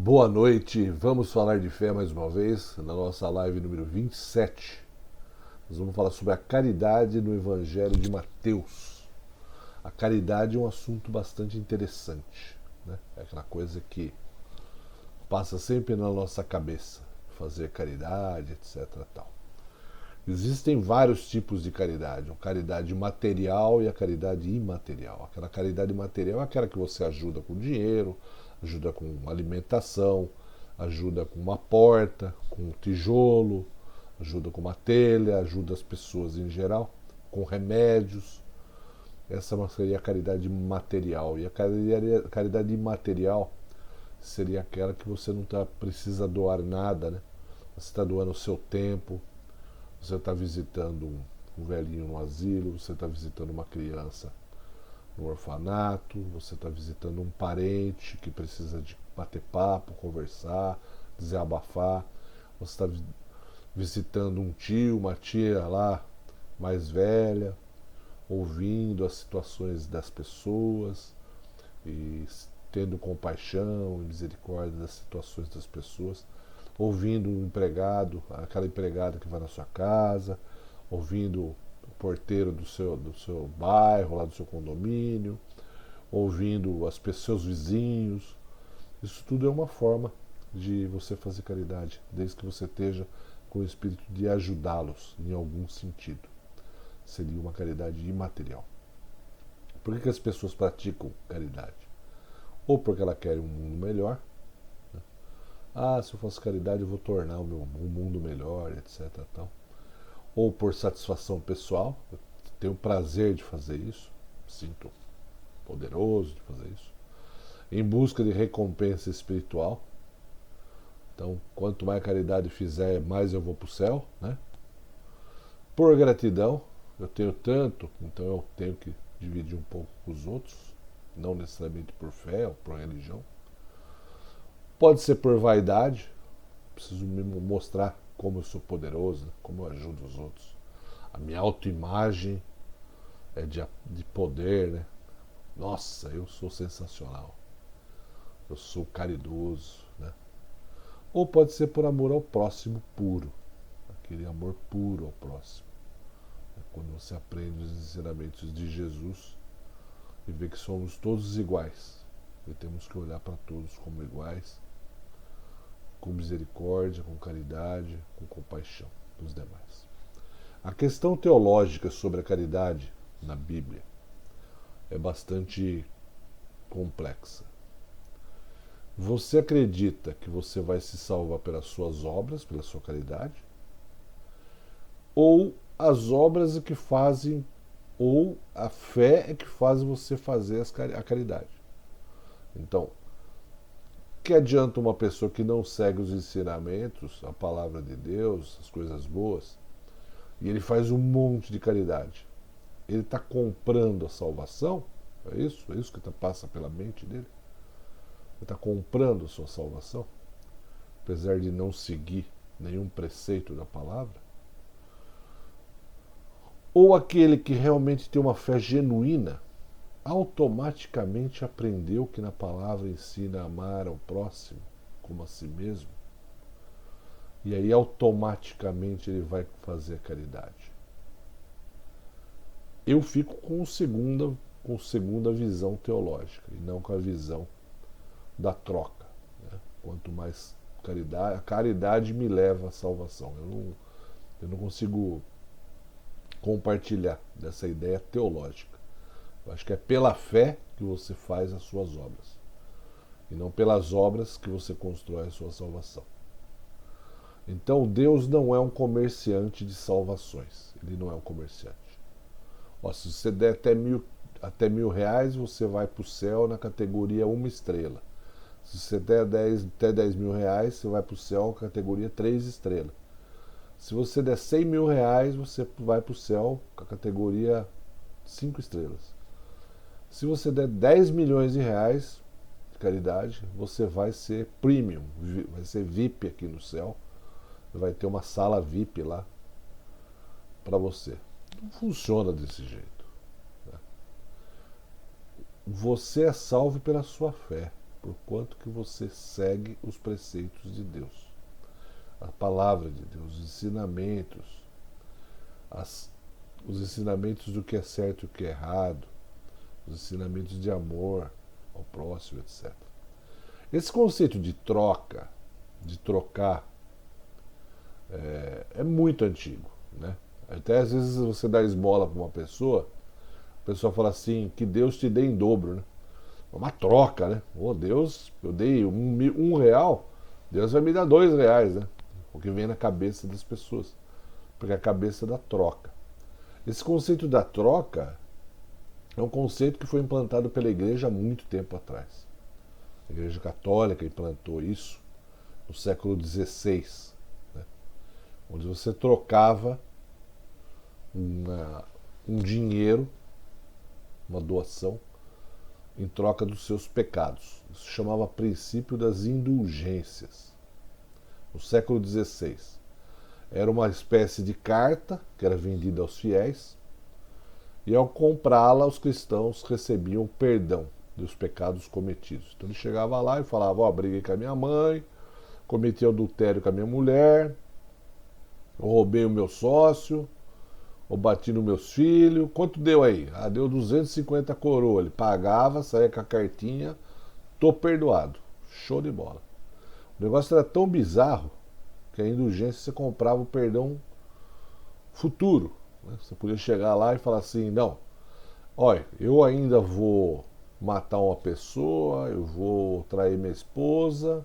Boa noite, vamos falar de fé mais uma vez, na nossa live número 27. Nós vamos falar sobre a caridade no Evangelho de Mateus. A caridade é um assunto bastante interessante, né? É aquela coisa que passa sempre na nossa cabeça, fazer caridade, etc. Tal. Existem vários tipos de caridade, a caridade material e a caridade imaterial. Aquela caridade material é aquela que você ajuda com dinheiro, ajuda com alimentação, ajuda com uma porta, com um tijolo, ajuda com uma telha, ajuda as pessoas em geral, com remédios. Essa seria a caridade material. E a caridade imaterial seria aquela que você não precisa doar nada, né? Você está doando o seu tempo, você está visitando um velhinho no asilo, você está visitando uma criança no orfanato, você está visitando um parente que precisa de bater papo, conversar, desabafar, você está visitando um tio, uma tia lá mais velha, ouvindo as situações das pessoas e tendo compaixão e misericórdia das situações das pessoas, ouvindo um empregado, aquela empregada que vai na sua casa, ouvindo o porteiro do seu bairro, lá do seu condomínio, ouvindo seus vizinhos. Isso tudo é uma forma de você fazer caridade, desde que você esteja com o espírito de ajudá-los em algum sentido. Seria uma caridade imaterial. Por que as pessoas praticam caridade? Ou porque ela quer um mundo melhor, né? Se eu faço caridade eu vou tornar o mundo melhor, etc. Tal. Ou por satisfação pessoal, eu tenho prazer de fazer isso, me sinto poderoso de fazer isso. Em busca de recompensa espiritual, então quanto mais caridade fizer, mais eu vou para o céu, né? Por gratidão, eu tenho tanto, então eu tenho que dividir um pouco com os outros, não necessariamente por fé ou por religião. Pode ser por vaidade, preciso me mostrar como eu sou poderoso, como eu ajudo os outros. A minha autoimagem é de poder, né? Nossa, eu sou sensacional, eu sou caridoso, né? Ou pode ser por amor ao próximo puro, aquele amor puro ao próximo. Quando você aprende os ensinamentos de Jesus e vê que somos todos iguais e temos que olhar para todos como iguais, com misericórdia, com caridade, com compaixão dos demais. A questão teológica sobre a caridade na Bíblia é bastante complexa. Você acredita que você vai se salvar pelas suas obras, pela sua caridade? Ou as obras é que fazem, ou a fé é que faz você fazer a caridade? Então, que adianta uma pessoa que não segue os ensinamentos, a palavra de Deus, as coisas boas, e ele faz um monte de caridade? Ele está comprando a salvação? É isso? É isso que passa pela mente dele? Ele está comprando a sua salvação? Apesar de não seguir nenhum preceito da palavra? Ou aquele que realmente tem uma fé genuína, automaticamente aprendeu que na palavra ensina a amar ao próximo como a si mesmo, e aí automaticamente ele vai fazer a caridade? Eu fico com segunda visão teológica e não com a visão da troca, né? Quanto mais caridade, a caridade me leva à salvação. Eu não consigo compartilhar dessa ideia teológica. Eu acho que é pela fé que você faz as suas obras e não pelas obras que você constrói a sua salvação. Então Deus não é um comerciante de salvações. Ele não é um comerciante. Se você der até R$ 1.000, você vai para o céu na categoria 1 estrela. Se você der até R$ 10.000, você vai para o céu na categoria 3 estrelas. Se você der R$ 100.000, você vai para o céu com a categoria 5 estrelas. Se você der R$ 10 milhões de caridade, você vai ser premium, vai ser VIP aqui no céu. Vai ter uma sala VIP lá para você. Não funciona desse jeito, né? Você é salvo pela sua fé. porquanto que você segue os preceitos de Deus, a palavra de Deus, os ensinamentos, os ensinamentos do que é certo e o que é errado, os ensinamentos de amor ao próximo, etc. Esse conceito de troca, de trocar, é muito antigo, né? Até às vezes você dá esmola para uma pessoa, a pessoa fala assim, que Deus te dê em dobro, né? É uma troca, né? Oh, Deus, eu dei um real, Deus vai me dar R$ 2, né? O que vem na cabeça das pessoas, porque é a cabeça da troca. Esse conceito da troca é um conceito que foi implantado pela igreja há muito tempo atrás. A Igreja Católica implantou isso no século XVI, né? Onde você trocava um dinheiro, uma doação, em troca dos seus pecados. Isso chamava princípio das indulgências. No século XVI. Era uma espécie de carta que era vendida aos fiéis, e ao comprá-la, os cristãos recebiam perdão dos pecados cometidos. Então ele chegava lá e falava, ó, briguei com a minha mãe, cometi adultério com a minha mulher, eu roubei o meu sócio, ou bati nos meus filhos, quanto deu aí? Ah, deu 250 coroa. Ele pagava, saía com a cartinha, tô perdoado. Show de bola. O negócio era tão bizarro que a indulgência você comprava o perdão futuro. Né? Você podia chegar lá e falar assim, não, olha, eu ainda vou matar uma pessoa, eu vou trair minha esposa,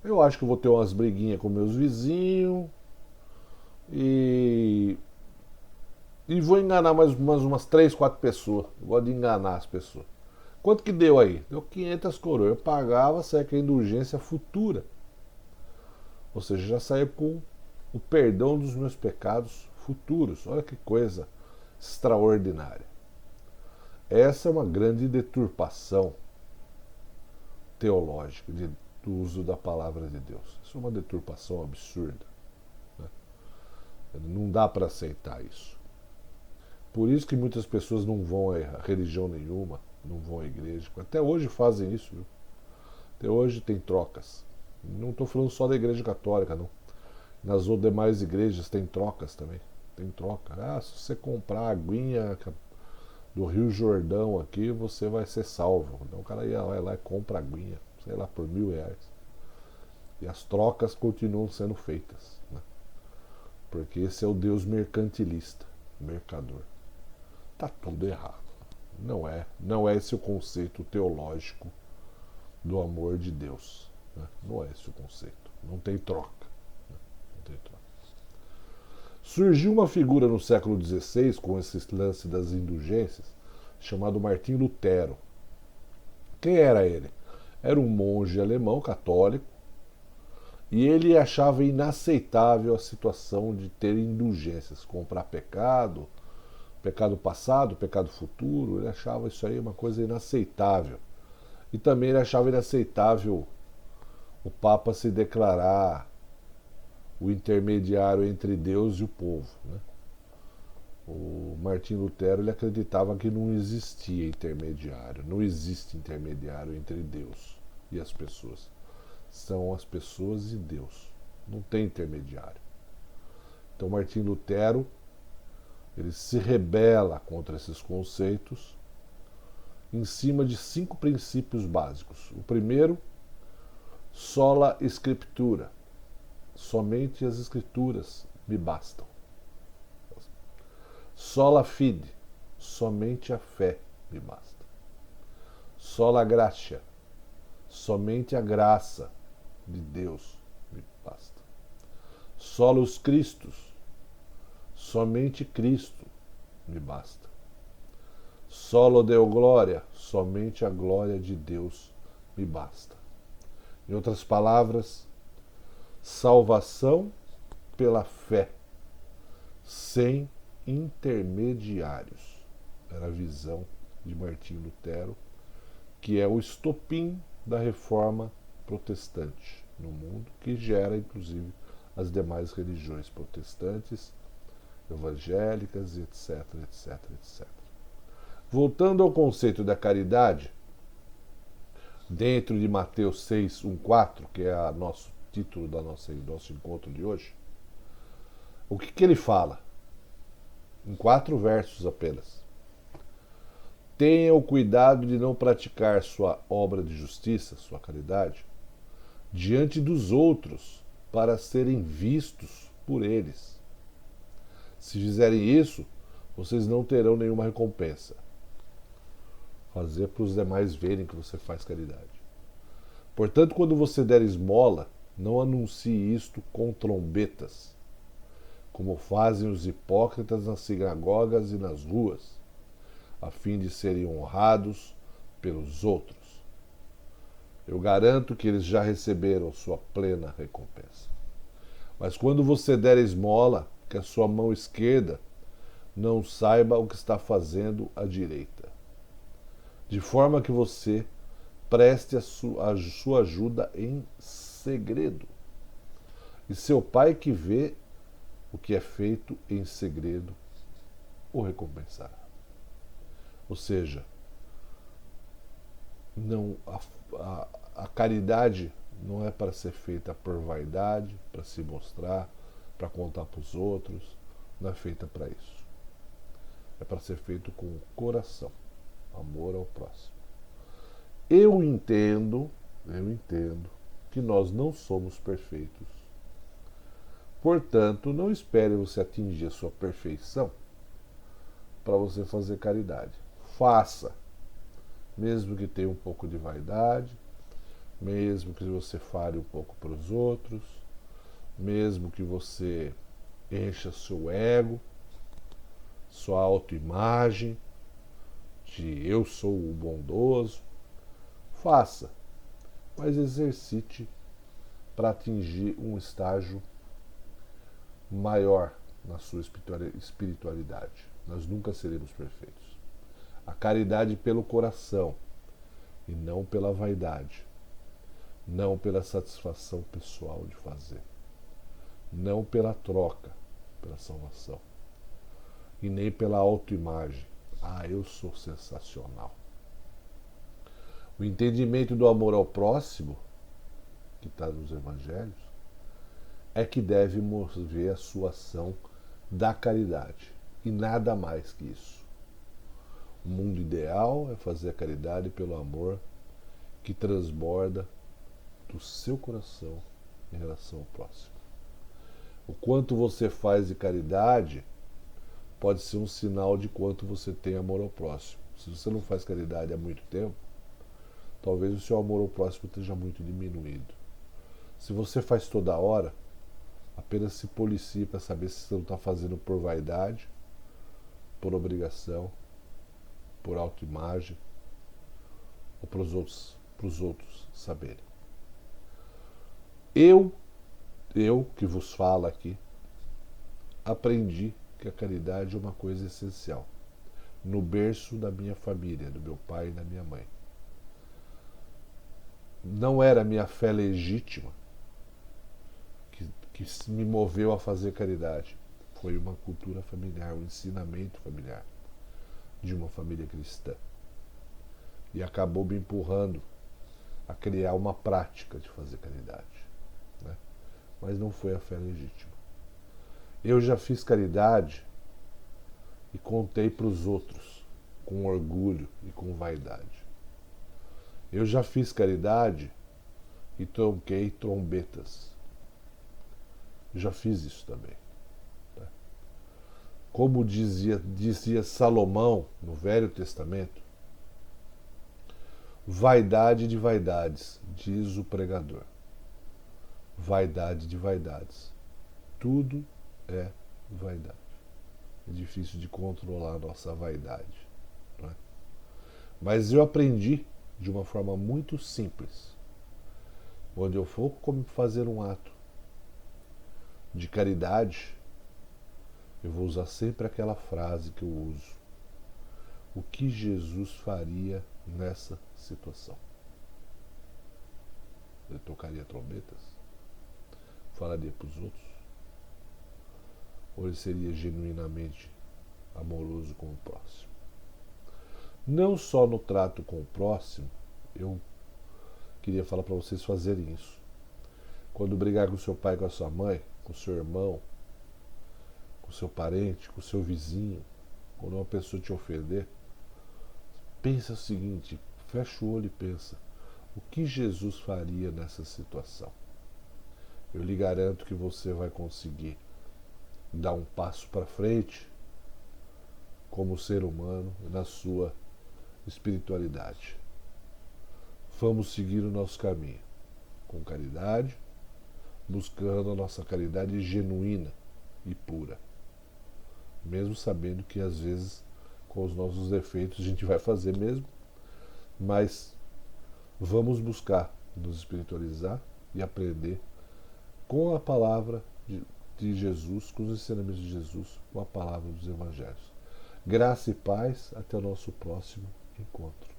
eu acho que eu vou ter umas briguinhas com meus vizinhos e vou enganar mais umas 3, 4 pessoas. Eu gosto de enganar as pessoas. Quanto que deu aí? Deu 500 coroas. Eu pagava, saia com a indulgência futura. Ou seja, já saía com o perdão dos meus pecados futuros. Olha que coisa extraordinária. Essa é uma grande deturpação teológica do uso da palavra de Deus. Isso é uma deturpação absurda, né? Não dá para aceitar isso. Por isso que muitas pessoas não vão a religião nenhuma, não vão à igreja. Até hoje fazem isso, viu? Até hoje tem trocas. Não estou falando só da igreja católica, não. Nas demais igrejas tem trocas também. Tem troca. Ah, se você comprar a aguinha do Rio Jordão aqui, você vai ser salvo. Então o cara vai lá e compra a aguinha, sei lá, por R$ 1.000. E as trocas continuam sendo feitas, né? Porque esse é o Deus mercantilista, mercador. Está tudo errado. Não é esse o conceito teológico do amor de Deus, né? Não é esse o conceito. Não tem troca, né? Não tem troca. Surgiu uma figura no século XVI, com esse lance das indulgências, chamado Martinho Lutero. Quem era ele? Era um monge alemão católico, e ele achava inaceitável a situação de ter indulgências, comprar pecado passado, pecado futuro. Ele achava isso aí uma coisa inaceitável. E também ele achava inaceitável o Papa se declarar o intermediário entre Deus e o povo, né? O Martinho Lutero, ele acreditava que não existia intermediário, não existe intermediário entre Deus e as pessoas. São as pessoas e Deus, não tem intermediário. Então Martinho Lutero, ele se rebela contra esses conceitos em cima de 5 princípios básicos. O primeiro, sola scriptura. Somente as escrituras me bastam. Sola fide. Somente a fé me basta. Sola gratia. Somente a graça de Deus me basta. Solus Christus. Somente Cristo me basta. Solo Deo Glória, somente a glória de Deus me basta. Em outras palavras, salvação pela fé, sem intermediários. Era a visão de Martinho Lutero, que é o estopim da reforma protestante no mundo, que gera inclusive as demais religiões protestantes, evangélicas, etc, etc, etc. Voltando ao conceito da caridade, dentro de Mateus 6, 1, 4, que é o nosso título do nosso encontro de hoje, o que ele fala? Em 4 versos apenas. Tenha o cuidado de não praticar sua obra de justiça, sua caridade, diante dos outros, para serem vistos por eles. Se fizerem isso, vocês não terão nenhuma recompensa. Fazer para os demais verem que você faz caridade. Portanto, quando você der esmola, não anuncie isto com trombetas, como fazem os hipócritas nas sinagogas e nas ruas, a fim de serem honrados pelos outros. Eu garanto que eles já receberam sua plena recompensa. Mas quando você der esmola, que a sua mão esquerda não saiba o que está fazendo a direita, de forma que você preste a sua ajuda em segredo. E seu pai que vê o que é feito em segredo o recompensará. Ou seja, não, a caridade não é para ser feita por vaidade, para se mostrar, para contar para os outros, não é feita para isso. É para ser feito com o coração, amor ao próximo. Eu entendo que nós não somos perfeitos. Portanto, não espere você atingir a sua perfeição para você fazer caridade. Faça, mesmo que tenha um pouco de vaidade, mesmo que você fale um pouco para os outros, mesmo que você encha seu ego, sua autoimagem de eu sou o bondoso. Faça, mas exercite para atingir um estágio maior na sua espiritualidade. Nós nunca seremos perfeitos. A caridade pelo coração e não pela vaidade, não pela satisfação pessoal de fazer, não pela troca, pela salvação, e nem pela autoimagem. Ah, eu sou sensacional. O entendimento do amor ao próximo, que está nos evangelhos, é que deve mover a sua ação da caridade, e nada mais que isso. O mundo ideal é fazer a caridade pelo amor que transborda do seu coração em relação ao próximo. O quanto você faz de caridade pode ser um sinal de quanto você tem amor ao próximo. Se você não faz caridade há muito tempo, talvez o seu amor ao próximo esteja muito diminuído. Se você faz toda hora, apenas se policie para saber se você não está fazendo por vaidade, por obrigação, por autoimagem, ou para os outros saberem. Eu que vos falo aqui, aprendi que a caridade é uma coisa essencial no berço da minha família, do meu pai e da minha mãe. Não era a minha fé legítima que me moveu a fazer caridade. Foi uma cultura familiar, um ensinamento familiar de uma família cristã. E acabou me empurrando a criar uma prática de fazer caridade. Né? Mas não foi a fé legítima. Eu já fiz caridade e contei para os outros com orgulho e com vaidade. Eu já fiz caridade e toquei trombetas. Já fiz isso também. Né? Como dizia Salomão no Velho Testamento, vaidade de vaidades, diz o pregador. Vaidade de vaidades. Tudo é vaidade. É difícil de controlar a nossa vaidade. Não é? Mas eu aprendi de uma forma muito simples. Onde eu for fazer um ato de caridade, eu vou usar sempre aquela frase que eu uso. O que Jesus faria nessa situação? Ele tocaria trombetas? Falaria para os outros? Ou ele seria genuinamente amoroso com o próximo? Não só no trato com o próximo, eu queria falar para vocês fazerem isso. Quando brigar com seu pai, com a sua mãe, com seu irmão, com seu parente, com seu vizinho, quando uma pessoa te ofender, pensa o seguinte, fecha o olho e pensa, o que Jesus faria nessa situação? Eu lhe garanto que você vai conseguir dar um passo para frente como ser humano na sua espiritualidade. Vamos seguir o nosso caminho com caridade, buscando a nossa caridade genuína e pura, mesmo sabendo que às vezes com os nossos defeitos a gente vai fazer mesmo, mas vamos buscar nos espiritualizar e aprender com a palavra de Jesus, com os ensinamentos de Jesus, com a palavra dos evangelhos. Graça e paz, até o nosso próximo encontro.